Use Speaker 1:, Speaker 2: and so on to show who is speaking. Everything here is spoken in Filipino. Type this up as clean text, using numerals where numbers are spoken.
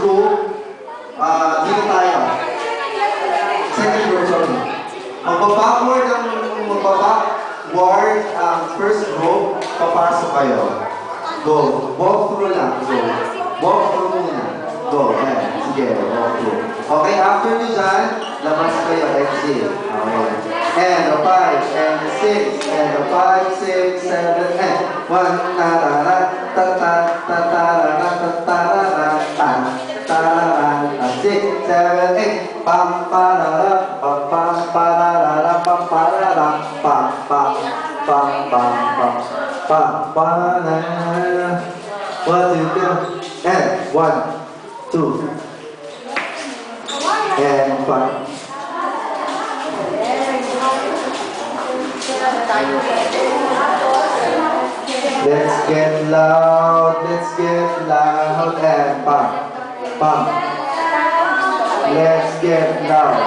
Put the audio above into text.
Speaker 1: 2, dito tayo. Second row, sorry. Magbabackward ang first row, papasok kayo. Go. Walk through lang. Go. Walk through muna. Go. Ayan. Sige, walk through. Okay, after nyo dyan, labas kayo. Exit. Okay. And a 5, and a 6, and a 5, 6, 7, and 1, tarara, tatara, tatara, tatara, tatara, 6, 7, 8, pam, parara, pam, pam, parara, pam, parara, pam, pam, pam, pam, pam, pam, parara. 1, 2, 3, and 1, 2, and 5. Let's get loud, and pump, pump. Let's get loud,